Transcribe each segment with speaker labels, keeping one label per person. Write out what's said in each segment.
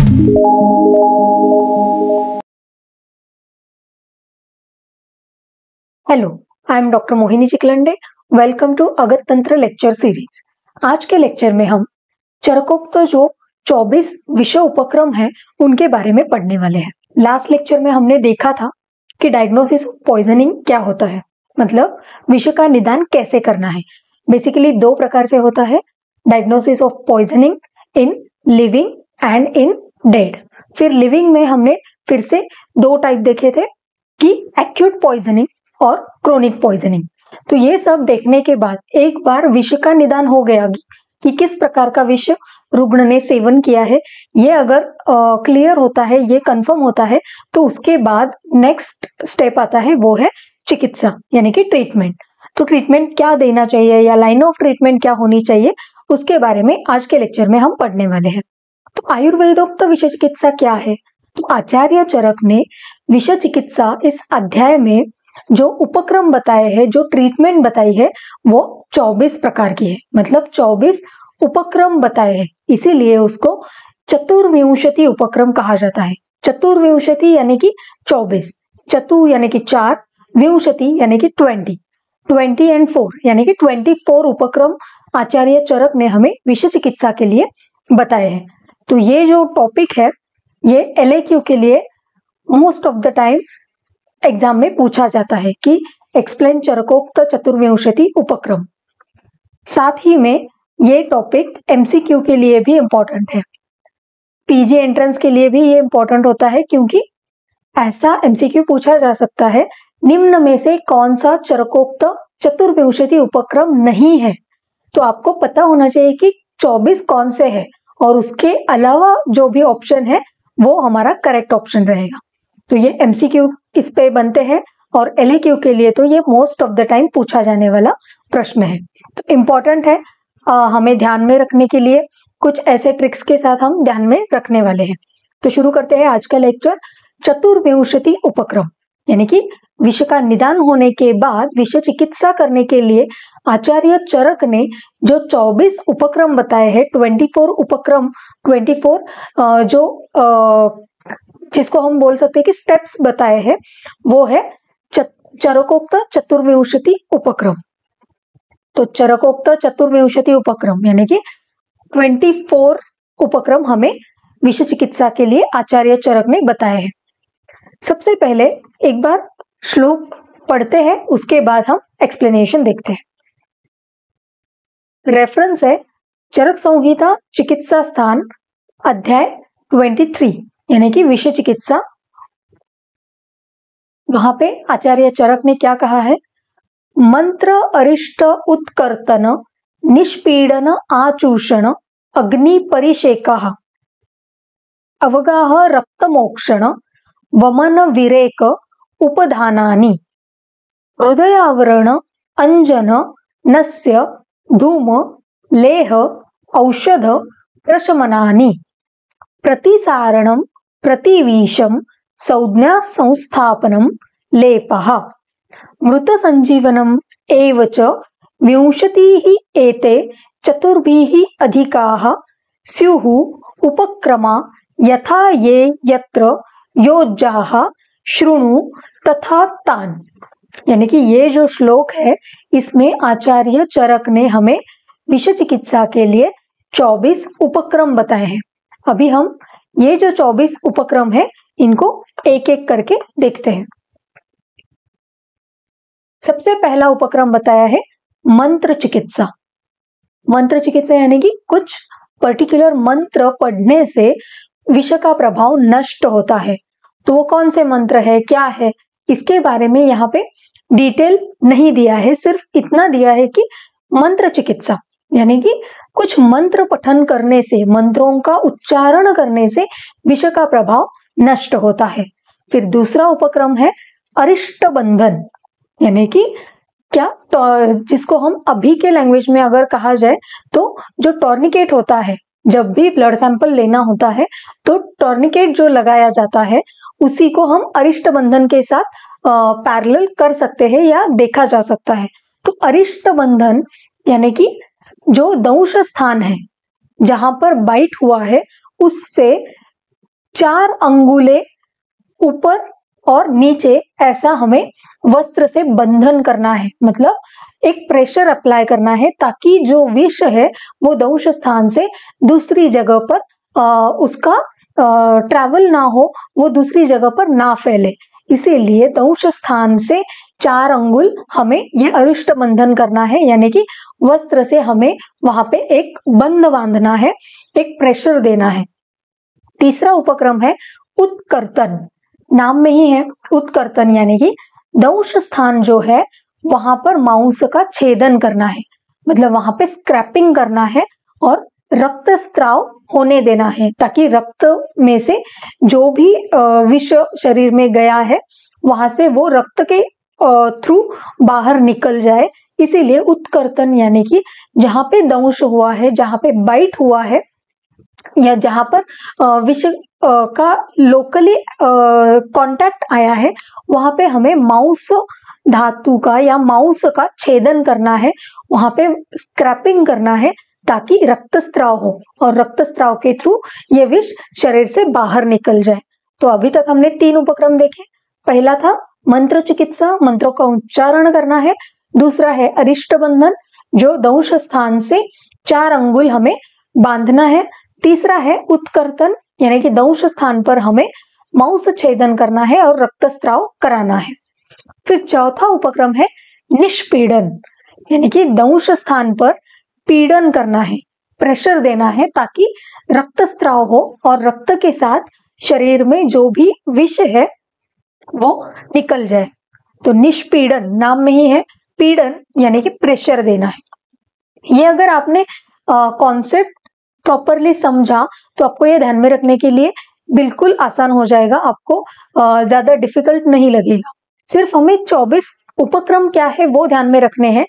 Speaker 1: Hello, I am doctor Mohini Chiklande. Welcome to Agad Tantra lecture series. आज के lecture में हम चरकोक्त जो 24 विषय उपक्रम है उनके बारे में पढ़ने वाले हैं। लास्ट लेक्चर में हमने देखा था कि डायग्नोसिस ऑफ पॉइजनिंग क्या होता है, मतलब विष का निदान कैसे करना है। बेसिकली दो प्रकार से होता है, diagnosis of poisoning in living and in dead. फिर लिविंग में हमने फिर से दो टाइप देखे थे कि एक्यूट पॉइजनिंग और क्रोनिक पॉइजनिंग। तो ये सब देखने के बाद एक बार विष का निदान हो गया कि किस प्रकार का विष रुग्ण ने सेवन किया है, ये अगर क्लियर होता है, ये कंफर्म होता है, तो उसके बाद नेक्स्ट स्टेप आता है, वो है चिकित्सा यानी कि ट्रीटमेंट। तो ट्रीटमेंट क्या देना चाहिए या लाइन ऑफ ट्रीटमेंट क्या होनी चाहिए, उसके बारे में आज के लेक्चर में हम पढ़ने वाले हैं। तो आयुर्वेदोक्त विष चिकित्सा क्या है? तो आचार्य चरक ने विष चिकित्सा इस अध्याय में जो उपक्रम बताए हैं, जो ट्रीटमेंट बताई है, वो 24 प्रकार की है, मतलब 24 उपक्रम बताए हैं। इसीलिए उसको चतुर्विंशति उपक्रम कहा जाता है। चतुर्विंशति यानी कि 24, चतु यानी कि 4, विंशति यानी कि 20 एंड 4 यानी कि 24 उपक्रम आचार्य चरक ने हमें विष चिकित्सा के लिए बताए हैं। तो ये जो टॉपिक है, ये LAQ के लिए most of the time exam में पूछा जाता है कि एक्सप्लेन चरकोक्त चतुर्विंशति उपक्रम। साथ ही में ये टॉपिक MCQ के लिए भी इम्पोर्टेंट है, PG एंट्रेंस के लिए भी ये इम्पोर्टेंट होता है, क्योंकि ऐसा MCQ पूछा जा सकता है, निम्न में से कौन सा चरकोक्त चतुर्विंशति उपक्रम नहीं है। तो आपको पता होना चाहिए कि 24 कौन से है और उसके अलावा जो भी ऑप्शन है वो हमारा करेक्ट ऑप्शन रहेगा। तो ये MCQ इस पे बनते हैं और LAQ के लिए तो ये मोस्ट ऑफ द टाइम पूछा जाने वाला प्रश्न है। तो इम्पोर्टेंट है, हमें ध्यान में रखने के लिए कुछ ऐसे ट्रिक्स के साथ हम ध्यान में रखने वाले हैं। तो शुरू करते हैं आज का लेक्चर। चतुर्विंशति उपक्रम यानी कि विष का निदान होने के बाद विष चिकित्सा करने के लिए आचार्य चरक ने जो 24 उपक्रम बताए हैं, 24 उपक्रम, 24 जो जिसको हम बोल सकते हैं कि स्टेप्स बताए हैं, वो है चरकोक्त चतुर्विंशति उपक्रम। तो चरकोक्त चतुर्विंशति उपक्रम यानी कि 24 उपक्रम हमें विष चिकित्सा के लिए आचार्य चरक ने बताए हैं। सबसे पहले एक बार श्लोक पढ़ते हैं, उसके बाद हम एक्सप्लेनेशन देखते हैं। रेफरेंस है चरक संहिता चिकित्सा स्थान अध्याय 23 यानी कि विष चिकित्सा। वहां पे आचार्य चरक ने क्या कहा है? मंत्र अरिष्ट उत्कर्तन निष्पीडन आचूषण अग्नि परिषेकः अवगाह रक्तमोक्षण वमन विरेक उपधानानि हृदयावरण अंजन नस्य धूम लेह औषध प्रशमनानि प्रतिसारणं प्रतिवीशं संज्ञा संस्थापनं लेपः मृत संजीवनम् एव च विंशतिः एते चतुर्भिः अधिकाः स्युः उपक्रमा यथा ये यत्र योज्याः शृणु तथा तान्। यानी कि ये जो श्लोक है, इसमें आचार्य चरक ने हमें विष चिकित्सा के लिए 24 उपक्रम बताए हैं। अभी हम ये जो 24 उपक्रम है, इनको एक एक करके देखते हैं। सबसे पहला उपक्रम बताया है मंत्र चिकित्सा। मंत्र चिकित्सा यानी कि कुछ पर्टिकुलर मंत्र पढ़ने से विष का प्रभाव नष्ट होता है। तो वो कौन से मंत्र है, क्या है, इसके बारे में यहाँ पे डिटेल नहीं दिया है, सिर्फ इतना दिया है कि मंत्र चिकित्सा यानी कि कुछ मंत्र पठन करने से, मंत्रों का उच्चारण करने से विष का प्रभाव नष्ट होता है। फिर दूसरा उपक्रम है अरिष्ट बंधन यानी कि क्या, जिसको हम अभी के लैंग्वेज में अगर कहा जाए तो जो टॉर्निकेट होता है, जब भी ब्लड सैंपल लेना होता है तो टॉर्निकेट जो लगाया जाता है उसी को हम अरिष्ट बंधन के साथ पैरेलल कर सकते हैं या देखा जा सकता है। तो अरिष्ट बंधन यानी कि जो दंश स्थान है, जहां पर बाइट हुआ है, उससे 4 अंगुले ऊपर और नीचे ऐसा हमें वस्त्र से बंधन करना है, मतलब एक प्रेशर अप्लाई करना है ताकि जो विष है वो दंश स्थान से दूसरी जगह पर उसका ट्रैवल ना हो, वो दूसरी जगह पर ना फैले। इसीलिए दंश स्थान से 4 अंगुल हमें ये अरिष्ट बंधन करना है, यानी कि वस्त्र से हमें वहां पे एक बंध बांधना है, एक प्रेशर देना है। तीसरा उपक्रम है उत्कर्तन। नाम में ही है उत्कर्तन, यानी कि दंश स्थान जो है वहां पर मांस का छेदन करना है, मतलब वहां पे स्क्रैपिंग करना है और रक्तस्राव होने देना है ताकि रक्त में से जो भी विष शरीर में गया है वहां से वो रक्त के थ्रू बाहर निकल जाए। इसीलिए उत्कर्तन यानी कि जहां पे दंश हुआ है, जहां पे बाइट हुआ है या जहां पर विष का लोकली कांटेक्ट आया है वहां पे हमें मांस धातु का या मांस का छेदन करना है, वहां पे स्क्रैपिंग करना है ताकि रक्तस्राव हो और रक्तस्राव के थ्रू ये विष शरीर से बाहर निकल जाए। तो अभी तक हमने 3 उपक्रम देखे। पहला था मंत्र चिकित्सा, मंत्रों का उच्चारण करना है। दूसरा है अरिष्ट बंधन, जो दंश स्थान से 4 अंगुल हमें बांधना है। तीसरा है उत्कर्तन, यानी कि दंश स्थान पर हमें मांस छेदन करना है और रक्तस्राव कराना है। फिर चौथा उपक्रम है निष्पीड़न, यानी कि दंश स्थान पर पीड़न करना है, प्रेशर देना है ताकि रक्तस्राव हो और रक्त के साथ शरीर में जो भी विष है वो निकल जाए। तो निष्पीड़न नाम में ही है, पीड़न यानी कि प्रेशर देना है। ये अगर आपने कॉन्सेप्ट प्रॉपरली समझा तो आपको ये ध्यान में रखने के लिए बिल्कुल आसान हो जाएगा, आपको ज्यादा डिफिकल्ट नहीं लगेगा। सिर्फ हमें 24 उपक्रम क्या है वो ध्यान में रखने हैं,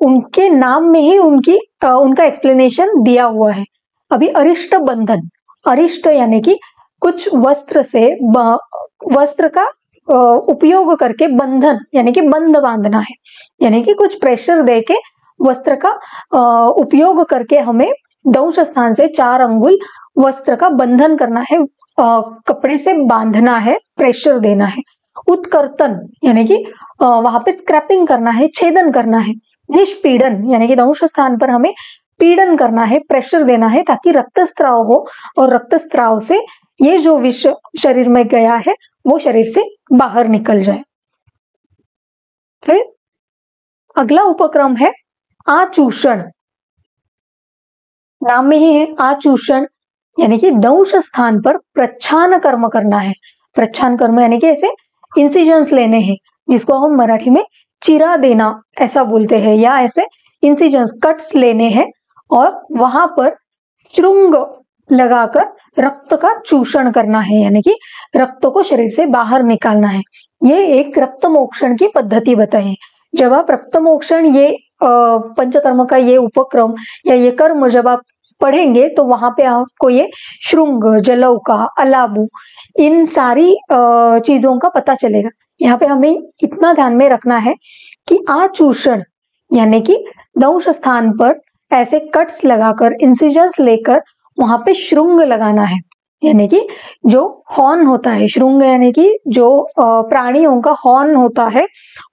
Speaker 1: उनके नाम में ही उनका एक्सप्लेनेशन दिया हुआ है। अभी अरिष्ट बंधन, अरिष्ट यानी कि कुछ वस्त्र से वस्त्र का उपयोग करके बंधन यानी कि बंध बांधना है, यानी कि कुछ प्रेशर देके वस्त्र का उपयोग करके हमें दंश स्थान से 4 अंगुल वस्त्र का बंधन करना है, कपड़े से बांधना है, प्रेशर देना है। उत्कर्तन यानी कि वहां पे स्क्रैपिंग करना है, छेदन करना है। निष्पीड़न यानी कि दंश स्थान पर हमें पीड़न करना है, प्रेशर देना है ताकि रक्तस्राव हो और रक्तस्राव से ये जो विष शरीर में गया है वो शरीर से बाहर निकल जाए। फिर अगला उपक्रम है आचूषण। नाम में ही है आचूषण, यानी कि दंश स्थान पर प्रच्छान कर्म करना है। प्रच्छान कर्म यानी कि ऐसे इंसिजन्स लेने हैं, जिसको हम मराठी में चिरा देना ऐसा बोलते हैं, या ऐसे इंसिजन्स कट्स लेने हैं और वहां पर श्रृंग लगाकर रक्त का चूषण करना है, यानी कि रक्त को शरीर से बाहर निकालना है। ये एक रक्त मोक्षण की पद्धति बताई। जब आप रक्त मोक्षण ये पंचकर्म का ये उपक्रम या ये कर्म जब आप पढ़ेंगे तो वहां पे आपको ये श्रृंग, जलौका, अलाबू इन सारी चीजों का पता चलेगा। यहाँ पे हमें इतना ध्यान में रखना है कि आचूषण यानी कि दंश स्थान पर ऐसे कट्स लगाकर, इंसिजन्स लेकर वहां पे श्रृंग लगाना है, यानी कि जो हॉर्न होता है, श्रृंग यानी कि जो प्राणियों का हॉर्न होता है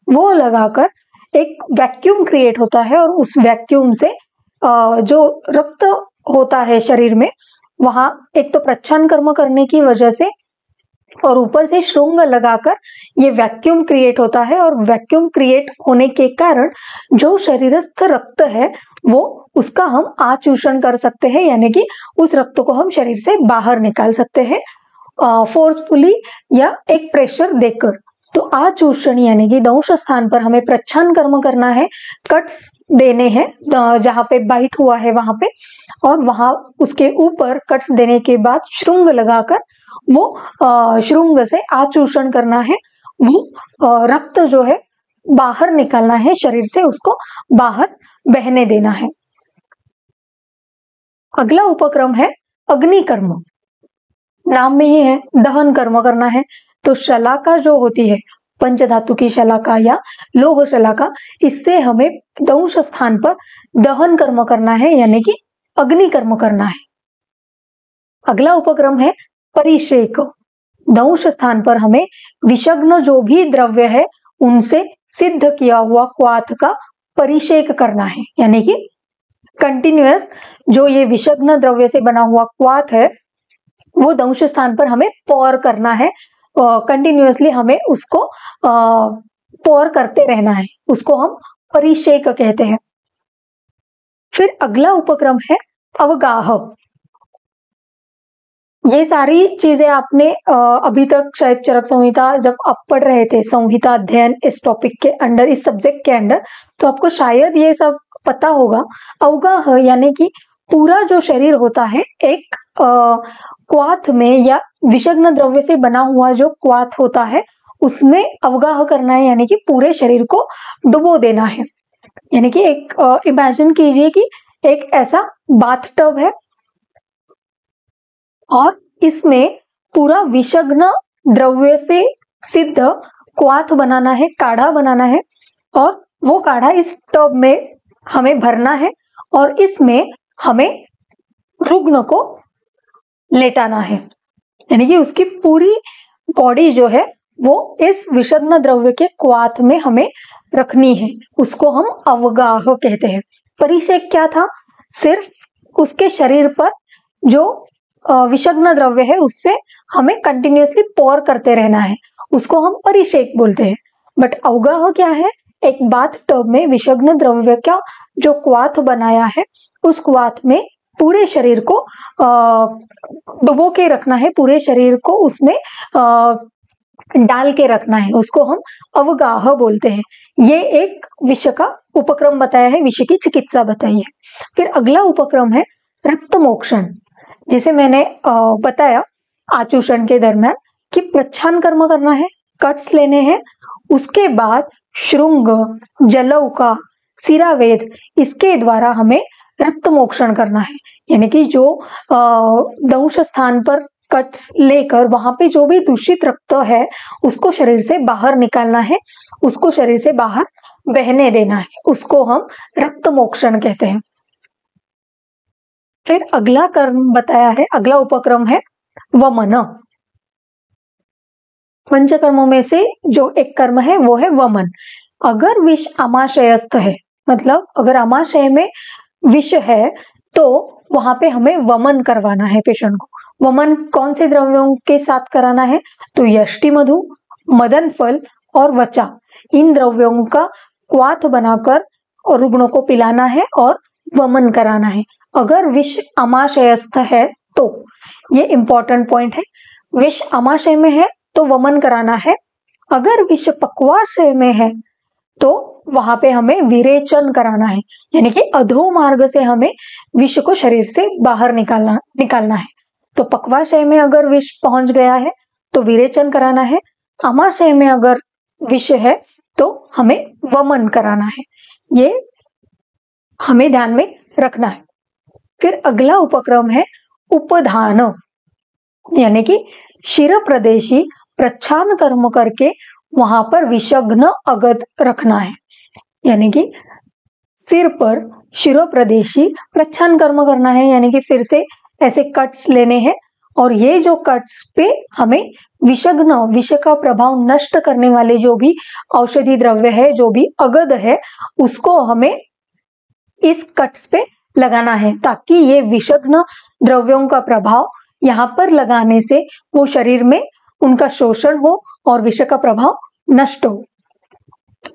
Speaker 1: वो लगाकर एक वैक्यूम क्रिएट होता है और उस वैक्यूम से जो रक्त होता है शरीर में वहां एक तो प्रच्छान कर्म करने की वजह से और ऊपर से श्रृंग लगाकर ये वैक्यूम क्रिएट होता है और वैक्यूम क्रिएट होने के कारण जो शरीरस्थ रक्त है वो उसका हम आचूषण कर सकते हैं, यानी कि उस रक्त को हम शरीर से बाहर निकाल सकते हैं फोर्सफुली या एक प्रेशर देकर। तो आचूषण यानी कि दंश स्थान पर हमें प्रच्छान कर्म करना है, कट्स देने हैं जहां पे बाइट हुआ है वहां पे, और वहां उसके ऊपर कट्स देने के बाद श्रृंग लगाकर वो श्रृंग से आचूषण करना है, वो रक्त जो है बाहर निकालना है शरीर से, उसको बाहर बहने देना है। अगला उपक्रम है अग्निकर्म। नाम में ही है दहन कर्म करना है। तो शलाका जो होती है, पंचधातु की शलाका या लोह शलाका, इससे हमें दंश स्थान पर दहन कर्म करना है, यानी कि अग्नि कर्म करना है। अगला उपक्रम है परिषेक, दंश स्थान पर हमें विषग्न जो भी द्रव्य है उनसे सिद्ध किया हुआ क्वाथ का परिषेक करना है, यानी कि कंटिन्यूअस जो ये विषग्न द्रव्य से बना हुआ क्वाथ है वो दंश स्थान पर हमें पौर करना है, कंटिन्यूअसली हमें उसको पौर करते रहना है, उसको हम परिषेक कहते हैं। फिर अगला उपक्रम है अवगाह। ये सारी चीजें आपने अभी तक शायद चरक संहिता जब आप पढ़ रहे थे, संहिता अध्ययन इस टॉपिक के अंडर, इस सब्जेक्ट के अंडर, तो आपको शायद ये सब पता होगा। अवगाह यानी कि पूरा जो शरीर होता है एक क्वाथ में या विषग्न द्रव्य से बना हुआ जो क्वाथ होता है उसमें अवगाह करना है, यानी कि पूरे शरीर को डुबो देना है। यानी कि एक इमेजिन कीजिए कि एक ऐसा बाथटब है और इसमें पूरा विषग्न द्रव्य से सिद्ध क्वाथ बनाना है, काढ़ा बनाना है, और वो काढ़ा इस टब में हमें भरना है और इसमें हमें रुग्ण को लेटाना है, यानी कि उसकी पूरी बॉडी जो है वो इस विषग्न द्रव्य के क्वाथ में हमें रखनी है, उसको हम अवगाह कहते हैं। परिषेक क्या था? सिर्फ उसके शरीर पर जो विषग्न द्रव्य है उससे हमें कंटिन्यूअसली पौर करते रहना है, उसको हम परिषेक बोलते हैं। बट अवगाह क्या है? एक बाथ टब में विषग्न द्रव्य का जो क्वाथ बनाया है उस क्वाथ में पूरे शरीर को डुबो के रखना है, पूरे शरीर को उसमें डाल के रखना है, उसको हम अवगाह बोलते हैं। ये एक विषय का उपक्रम बताया है, विषय की चिकित्सा बताई है। फिर अगला उपक्रम है रक्त मोक्षण, जिसे मैंने बताया आचूषण के दरमियान कि प्रच्छान कर्म करना है, कट्स लेने हैं, उसके बाद श्रृंग, जलौका, सिरावेद, इसके द्वारा हमें रक्त मोक्षण करना है, यानी कि जो दंश स्थान पर कट्स लेकर वहां पे जो भी दूषित रक्त है उसको शरीर से बाहर निकालना है, उसको शरीर से बाहर बहने देना है, उसको हम रक्त मोक्षण कहते हैं। फिर अगला कर्म बताया है, अगला उपक्रम है वमन। पंचकर्मों में से जो एक कर्म है वो है वमन। अगर विष आमाशयस्थ है, मतलब अगर आमाशय में विष है तो वहां पे हमें वमन करवाना है पेशेंट को। वमन कौन से द्रव्यों के साथ कराना है? तो यष्टि मधु, मदन फल और वचा, इन द्रव्यों का क्वाथ बनाकर और रुग्णों को पिलाना है और वमन कराना है। अगर विष आमाशयस्थ है तो, ये इंपॉर्टेंट पॉइंट है, विष आमाशय में है तो वमन कराना है। अगर विष पक्वाशय में है तो वहां पे हमें विरेचन कराना है, यानी कि अधो मार्ग से हमें विष को शरीर से बाहर निकालना है। तो पक्वाशय में अगर विष पहुंच गया है तो विरेचन कराना है, आमाशय में अगर विष है तो हमें वमन कराना है, ये हमें ध्यान में रखना है। फिर अगला उपक्रम है उपधान, यानी कि शिर प्रदेशी प्रच्छान कर्म करके वहां पर विषग्न अगद रखना है, यानी कि सिर पर शिरो प्रदेशी प्रच्छान कर्म करना है, यानी कि फिर से ऐसे कट्स लेने हैं और ये जो कट्स पे हमें विषग्न, विष का प्रभाव नष्ट करने वाले जो भी औषधि द्रव्य है, जो भी अगद है, उसको हमें इस कट्स पे लगाना है, ताकि ये विषग्न द्रव्यों का प्रभाव यहाँ पर लगाने से वो शरीर में उनका शोषण हो और विष का प्रभाव नष्ट हो।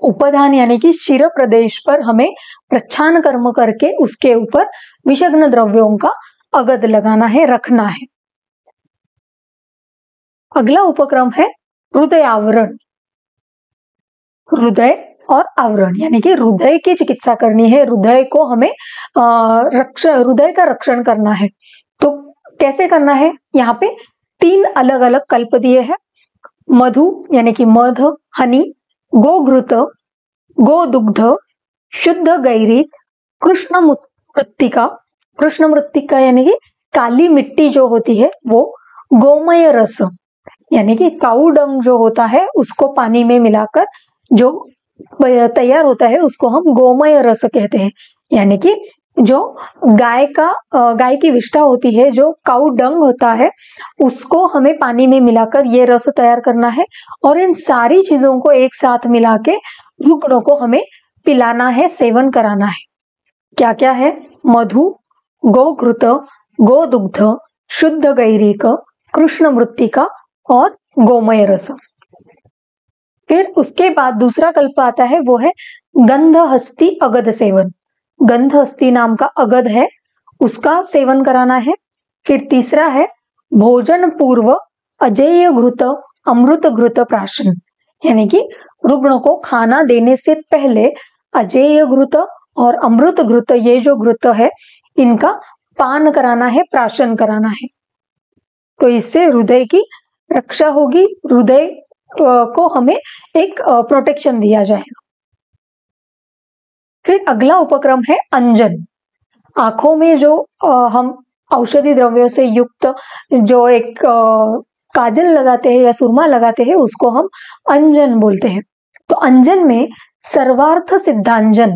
Speaker 1: उपधान यानी कि शिर प्रदेश पर हमें प्रच्छान कर्म करके उसके ऊपर विषग्न द्रव्यों का अगद लगाना है, रखना है। अगला उपक्रम है हृदय आवरण। हृदय और आवरण यानी कि हृदय की चिकित्सा करनी है, हृदय को हमें हृदय का रक्षण करना है। तो कैसे करना है? यहाँ पे 3 अलग अलग कल्प दिए हैं। मधु यानी कि मध, हनी, गोघृत, गोदुग्ध, शुद्ध गैरिक, कृष्ण मृत्तिका। कृष्ण मृत्तिका यानी कि काली मिट्टी जो होती है वो, गोमय रस यानी कि काऊ डंग जो होता है उसको पानी में मिलाकर जो तैयार होता है उसको हम गोमय रस कहते हैं, यानी कि जो गाय की विष्ठा होती है, जो काउ डंग होता है, उसको हमें पानी में मिलाकर ये रस तैयार करना है और इन सारी चीजों को एक साथ मिला के रुग्णों को हमें पिलाना है, सेवन कराना है। क्या क्या है? मधु, गोघृत, गोदुग्ध, शुद्ध गैरिक, कृष्ण मृत्तिका और गोमय रस। फिर उसके बाद दूसरा कल्प आता है, वो है गंधहस्ती अगध सेवन। गंधहस्ती नाम का अगध है, उसका सेवन कराना है। फिर तीसरा है भोजन पूर्व अजेय घृत अमृत घृत प्राशन, यानी कि रुग्ण को खाना देने से पहले अजेय घृत और अमृत घृत, ये जो घृत है, इनका पान कराना है, प्राशन कराना है। तो इससे हृदय की रक्षा होगी, हृदय को हमें एक प्रोटेक्शन दिया जाएगा। फिर अगला उपक्रम है अंजन। आंखों में जो हम औषधि द्रव्यों से युक्त जो एक काजल लगाते हैं या सुरमा लगाते हैं, उसको हम अंजन बोलते हैं। तो अंजन में सर्वार्थ सिद्धांजन,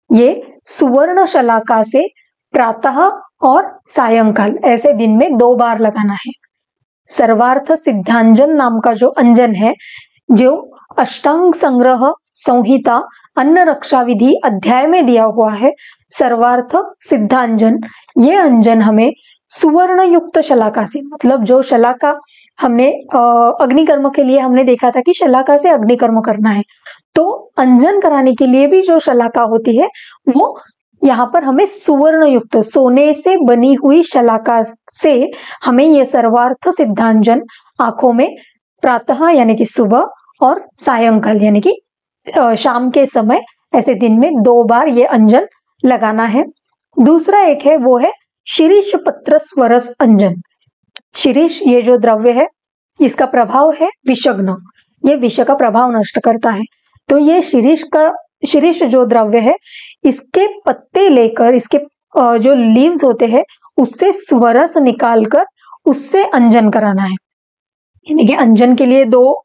Speaker 1: ये सुवर्ण शलाका से प्रातः और सायंकाल ऐसे दिन में 2 बार लगाना है। सर्वार्थ सिद्धांजन नाम का जो अंजन है, जो अष्टांग संग्रह संहिता अन्न रक्षा विधि अध्याय में दिया हुआ है, सर्वार्थ सिद्धांजन, ये अंजन हमें सुवर्ण युक्त शलाका से, मतलब जो शलाका हमने अग्निकर्म के लिए हमने देखा था कि शलाका से अग्निकर्म करना है, तो अंजन कराने के लिए भी जो शलाका होती है वो यहाँ पर हमें सुवर्ण युक्त सोने से बनी हुई शलाका से हमें ये सर्वार्थ सिद्धांजन आंखों में प्रातः यानी कि सुबह और सायंकाल यानी कि शाम के समय ऐसे दिन में 2 बार ये अंजन लगाना है। दूसरा एक है, वो है शिरीष पत्र स्वरस अंजन। शिरीष ये जो द्रव्य है, इसका प्रभाव है विषग्न, ये विष का प्रभाव नष्ट करता है। तो ये शिरीष जो द्रव्य है, इसके पत्ते लेकर, इसके जो लीव्स होते हैं, उससे स्वरस निकालकर उससे अंजन कराना है। यानी कि अंजन के लिए 2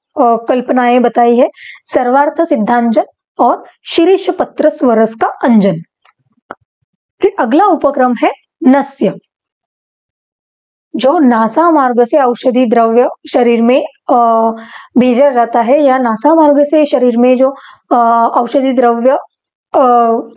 Speaker 1: कल्पनाएं बताई है, सर्वार्थ सिद्धांजन और शिरीष पत्र स्वरस का अंजन। फिर अगला उपक्रम है नस्य। जो नासा मार्ग से औषधि द्रव्य शरीर में भेजा जाता है, या नासा मार्ग से शरीर में जो औषधि द्रव्य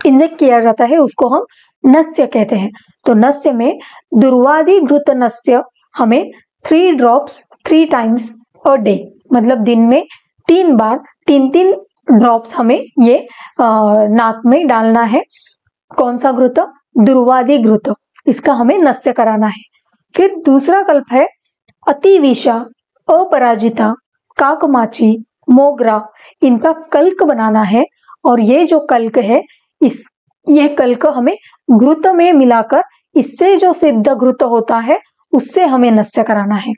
Speaker 1: इंजेक्ट किया जाता है, उसको हम नस्य कहते हैं। तो नस्य में दुर्वादि घृत नस्य हमें 3 ड्रॉप्स 3 टाइम्स अ डे, मतलब दिन में 3 बार 3-3 ड्रॉप्स हमें ये नाक में डालना है। कौन सा घृत? दुर्वादि घृत, इसका हमें नस्य कराना है। फिर दूसरा कल्प है अतिविषा, अपराजिता, काकमाची, मोगरा, इनका कल्क बनाना है। और ये जो कल्क है, ये कल्क हमें घृत में मिलाकर, इससे जो सिद्ध घृत होता है उससे हमें नस्य कराना है।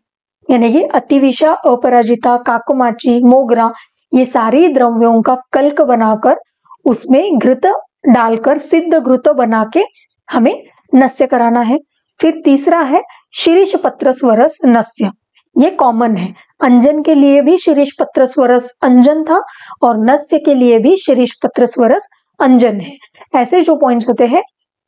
Speaker 1: यानी कि अतिविषा, अपराजिता, काकमाची, मोगरा, ये सारी द्रव्यों का कल्क बनाकर उसमें घृत डालकर सिद्ध घृत बना के हमें नस्य कराना है। फिर तीसरा है शिरीष पत्र स्वरस नस्य। ये कॉमन है, अंजन के लिए भी शिरीष पत्र स्वरस अंजन था और नस्य के लिए भी शिरीष पत्र स्वरस अंजन है। ऐसे जो पॉइंट्स होते हैं,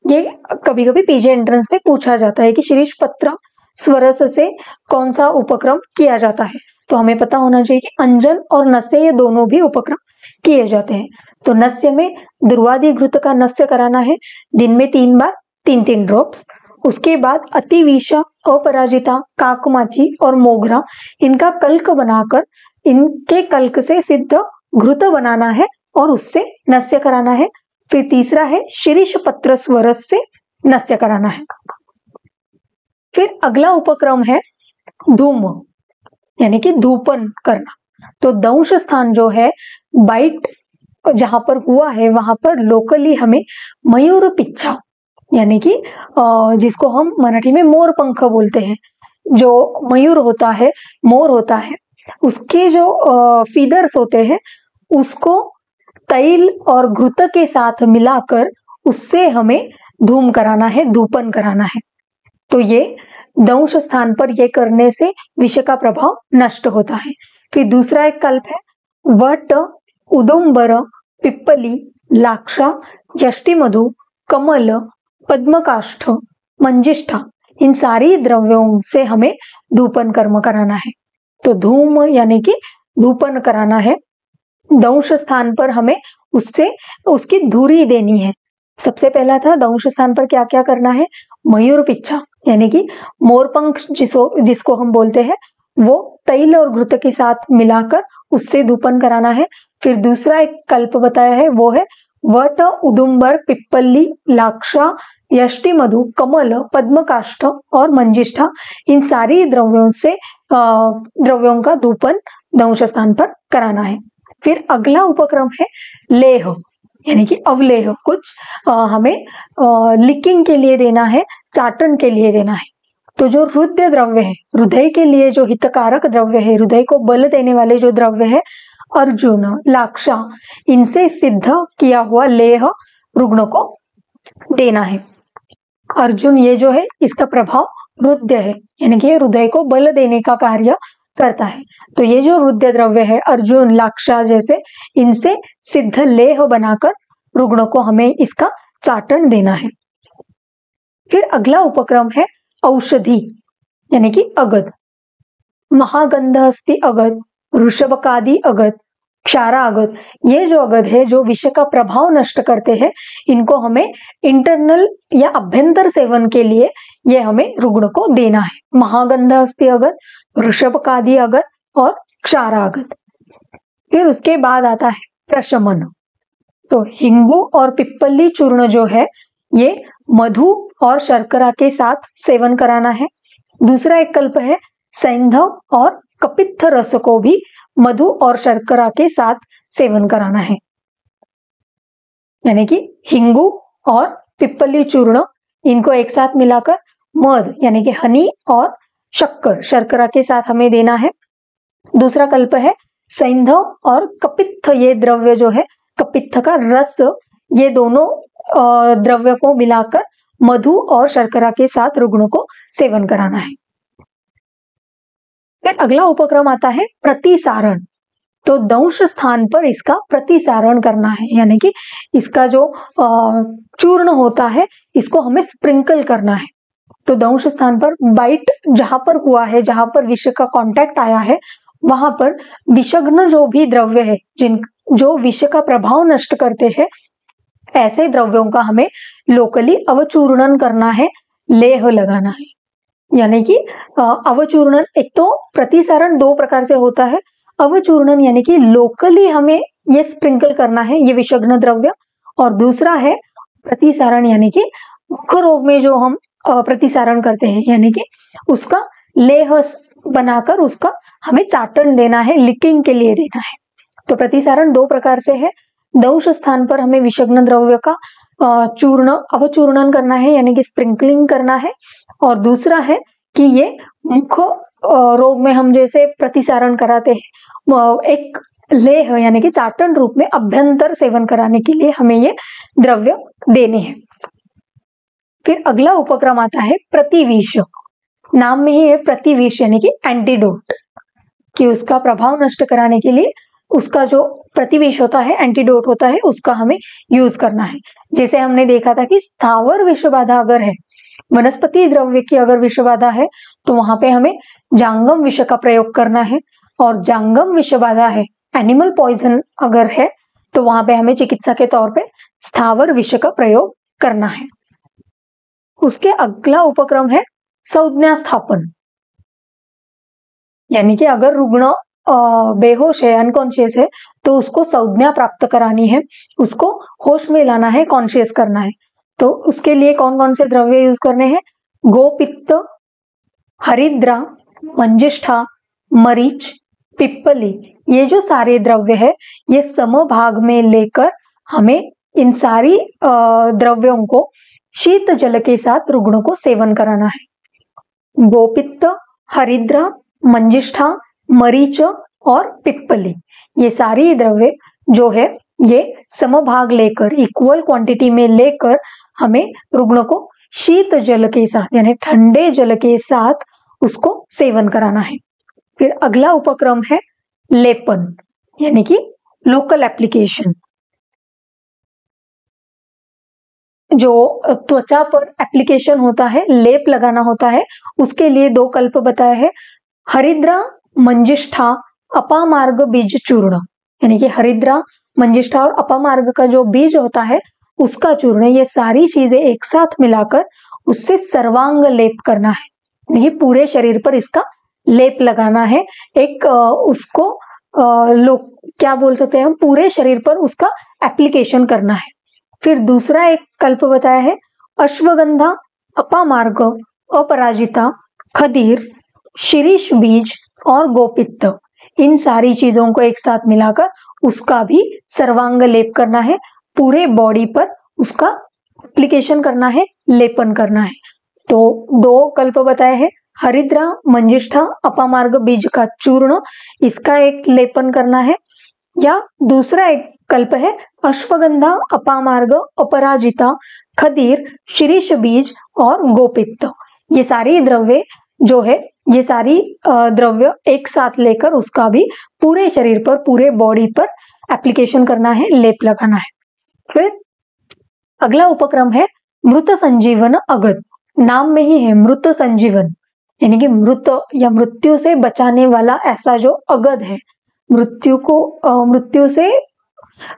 Speaker 1: ये कभी कभी पीजी एंट्रेंस में पूछा जाता है कि शिरीष पत्र स्वरस से कौन सा उपक्रम किया जाता है, तो हमें पता होना चाहिए कि अंजन और नस्य ये दोनों भी उपक्रम किए जाते हैं। तो नस्य में दुर्वादि घृत का नस्य कराना है, दिन में 3 बार 3-3 ड्रॉप्स। उसके बाद अतिविषा, अपराजिता, काकमाची और मोगरा, इनका कल्क बनाकर इनके कल्क से सिद्ध घृत बनाना है और उससे नस्य कराना है। फिर तीसरा है शिरीष पत्र स्वरस से नस्य कराना है। फिर अगला उपक्रम है धूम, यानी कि धूपन करना। तो दंश स्थान जो है, बाइट जहां पर हुआ है, वहां पर लोकली हमें मयूर पिच्छा, यानी कि जिसको हम मराठी में मोर पंख बोलते हैं, जो मयूर होता है, मोर होता है, उसके जो फीदर्स होते हैं, उसको तैल और घृत के साथ मिलाकर उससे हमें धूम कराना है, धूपन कराना है। तो ये दंश स्थान पर ये करने से विष का प्रभाव नष्ट होता है। फिर दूसरा एक कल्प है वट, उदुम्बर, पिप्पली, लाक्षा, यष्टिमधु, कमल, पद्मकाष्ठ, मंजिष्ठा, इन सारी द्रव्यों से हमें धूपन कर्म कराना है। तो धूम यानी कि धूपन कराना है। दंश स्थान पर हमें उससे उसकी धुरी देनी है। सबसे पहला था दंश स्थान पर क्या क्या करना है, मयूर पिच्छा यानी कि मोरपंख जिसको हम बोलते हैं, वो तैल और घृत के साथ मिलाकर उससे धूपन कराना है। फिर दूसरा एक कल्प बताया है, वो है वट, उदुम्बर, पिप्पली, लाक्षा, यष्टि मधु, कमल, पद्मकाष्ठ और मंजिष्ठा, इन सारी द्रव्यों का धूपन दंश स्थान पर कराना है। फिर अगला उपक्रम है लेह यानी कि अवलेह, कुछ हमें लिकिंग के लिए देना है, चाटन के लिए देना है। तो जो हृदय द्रव्य है, हृदय के लिए जो हितकारक द्रव्य है, हृदय को बल देने वाले जो द्रव्य है, अर्जुन, लाक्षा, इनसे सिद्ध किया हुआ लेह रुग्ण को देना है। अर्जुन ये जो है इसका प्रभाव हृदय है यानी कि हृदय को बल देने का कार्य करता है। तो ये जो हृदय द्रव्य है, अर्जुन, लाक्षा जैसे, इनसे सिद्ध लेह बनाकर रुग्ण को हमें इसका चाटन देना है। फिर अगला उपक्रम है औषधि यानी कि अगध। महागंध अस्ति अगध, ऋषभकादि अगध, क्षारा अगध, ये जो अगध है जो विष का प्रभाव नष्ट करते हैं, इनको हमें इंटरनल या अभ्यंतर सेवन के लिए ये हमें रुग्ण को देना है। महागंध अस्ति अगध, ऋषभकादि अगध और क्षारा अगध। फिर उसके बाद आता है प्रशमन। तो हिंगु और पिप्पली चूर्ण जो है ये मधु और शर्करा के साथ सेवन कराना है। दूसरा एक कल्प है सैंधव और कपित्थ रस को भी मधु और शर्करा के साथ सेवन कराना है। यानी कि हिंगु और पिप्पली चूर्ण, इनको एक साथ मिलाकर मध यानी कि हनी और शक्कर, शर्करा के साथ हमें देना है। दूसरा कल्प है सैंधव और कपित्थ, ये द्रव्य जो है कपित्थ का रस, ये दोनों द्रव्य को मिलाकर मधु और शर्करा के साथ रुग्ण को सेवन कराना है। फिर अगला उपक्रम आता है प्रतिसारण। तो दंश स्थान पर इसका प्रतिसारण करना है यानी कि इसका जो चूर्ण होता है इसको हमें स्प्रिंकल करना है। तो दंश स्थान पर बाइट जहां पर हुआ है, जहां पर विष का कांटेक्ट आया है, वहां पर विषग्न जो भी द्रव्य है जो विष का प्रभाव नष्ट करते हैं, ऐसे द्रव्यों का हमें लोकली अवचूर्णन करना है, लेह लगाना है। यानी कि अवचूर्णन, एक तो प्रतिसारण दो प्रकार से होता है। अवचूर्णन यानी कि लोकली हमें ये स्प्रिंकल करना है ये विषग्न द्रव्य, और दूसरा है प्रतिसारण यानी कि मुख रोग में जो हम प्रतिसारण करते हैं, यानी कि उसका लेह बनाकर उसका हमें चाटन देना है, लिकिंग के लिए देना है। तो प्रतिसारण दो प्रकार से है। दंश स्थान पर हमें विषग्न द्रव्य का अवचूर्णन करना है यानी कि स्प्रिंकलिंग करना है, और दूसरा है कि ये मुख रोग में हम जैसे प्रतिसारण कराते हैं, एक लेह यानी कि चाटन रूप में अभ्यंतर सेवन कराने के लिए हमें ये द्रव्य देने हैं। फिर अगला उपक्रम आता है प्रतिविष। नाम में ही है प्रतिविष यानी कि एंटीडोट, कि उसका प्रभाव नष्ट कराने के लिए उसका जो प्रतिविष होता है, एंटीडोट होता है, उसका हमें यूज करना है। जैसे हमने देखा था कि स्थावर विषबाधा अगर है, वनस्पति द्रव्य की अगर विषबाधा है, तो वहां पे हमें जांगम विष का प्रयोग करना है, और जांगम विषबाधा है, एनिमल पॉइजन अगर है, तो वहां पे हमें चिकित्सा के तौर पे स्थावर विष का प्रयोग करना है। उसके अगला उपक्रम है संज्ञा स्थापन। यानी कि अगर रुग्ण बेहोश है, अनकॉन्शियस है, तो उसको संज्ञा प्राप्त करानी है, उसको होश में लाना है, कॉन्शियस करना है। तो उसके लिए कौन कौन से द्रव्य यूज करने हैं? गोपित्त, हरिद्रा, मंजिष्ठा, मरीच, पिप्पली, ये जो सारे द्रव्य है ये समभाग में लेकर हमें इन सारी द्रव्यों को शीत जल के साथ रुग्ण को सेवन कराना है। गोपित्त, हरिद्रा, मंजिष्ठा, मरीच और पिप्पली, ये सारी द्रव्य जो है ये समभाग लेकर, इक्वल क्वांटिटी में लेकर हमें रुग्ण को शीत जल के साथ यानी ठंडे जल के साथ उसको सेवन कराना है। फिर अगला उपक्रम है लेपन यानी कि लोकल एप्लीकेशन। जो त्वचा पर एप्लीकेशन होता है, लेप लगाना होता है, उसके लिए 2 कल्प बताए हैं। हरिद्रा, मंजिष्ठा, अपामार्ग बीज चूर्ण, यानी कि हरिद्रा, मंजिष्ठा और अपामार्ग का जो बीज होता है उसका चूर्ण, ये सारी चीजें एक साथ मिलाकर उससे सर्वांग लेप करना है, ये पूरे शरीर पर इसका लेप लगाना है। एक उसको लोग क्या बोल सकते हैं हम, पूरे शरीर पर उसका एप्लीकेशन करना है। फिर दूसरा एक कल्प बताया है अश्वगंधा, अपामार्ग, अपराजिता, खदीर, शिरीष बीज और गोपित्त, इन सारी चीजों को एक साथ मिलाकर उसका भी सर्वांग लेप करना है, पूरे बॉडी पर उसका एप्लीकेशन करना है, लेपन करना है। तो 2 कल्प बताए हैं, हरिद्रा, मंजिष्ठा, अपामार्ग बीज का चूर्ण, इसका एक लेपन करना है। या दूसरा एक कल्प है अश्वगंधा, अपामार्ग, अपराजिता, खदीर, शिरीष बीज और गोपित्त, ये सारी द्रव्य जो है, ये सारी द्रव्य एक साथ लेकर उसका भी पूरे शरीर पर, पूरे बॉडी पर एप्लीकेशन करना है, लेप लगाना है। फिर अगला उपक्रम है मृत संजीवन अगद, नाम में ही है मृत संजीवन, यानी कि मृत या मृत्यु से बचाने वाला ऐसा जो अगद है, मृत्यु से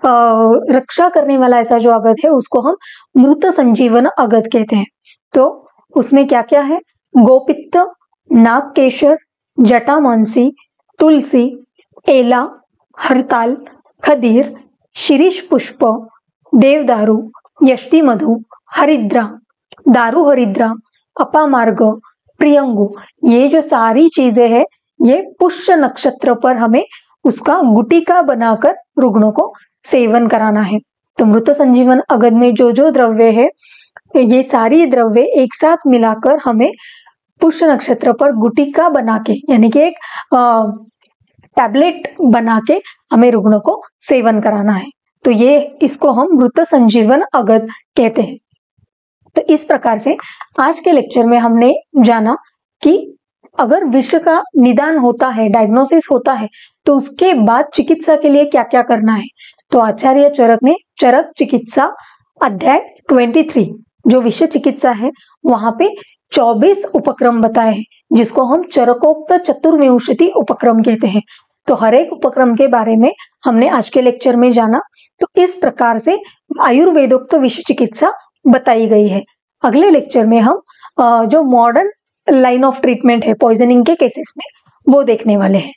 Speaker 1: रक्षा करने वाला ऐसा जो अगद है उसको हम मृत संजीवन अगद कहते हैं। तो उसमें क्या क्या है, गोपित्त, नागकेशर, जटामांसी, तुलसी, एला, हरताल, खदीर, शिरीष पुष्प, देवदारू, यष्टि मधु, हरिद्रा, दारू हरिद्रा, अपामार्ग, प्रियंगु, ये जो सारी चीजें हैं ये पुष्य नक्षत्र पर हमें उसका गुटिका बनाकर रुग्णों को सेवन कराना है। तो मृत संजीवन अगद में जो जो द्रव्य है, ये सारी द्रव्य एक साथ मिलाकर हमें पुष्य नक्षत्र पर गुटिका बना के, यानी कि एक टैबलेट बना के हमें रुग्णों को सेवन कराना है। तो ये इसको हम मृत संजीवन अगद कहते हैं। तो इस प्रकार से आज के लेक्चर में हमने जाना कि अगर विष का निदान होता है, डायग्नोसिस होता है, तो उसके बाद चिकित्सा के लिए क्या क्या करना है। तो आचार्य चरक ने चरक चिकित्सा अध्याय 23 जो विषय चिकित्सा है वहां पे 24 उपक्रम बताए हैं, जिसको हम चरकोक्त चतुर्विंशति उपक्रम कहते हैं। तो हर एक उपक्रम के बारे में हमने आज के लेक्चर में जाना। तो इस प्रकार से आयुर्वेदोक्त विषय चिकित्सा बताई गई है। अगले लेक्चर में हम जो मॉडर्न लाइन ऑफ ट्रीटमेंट है पॉइजनिंग के केसेस में, वो देखने वाले हैं।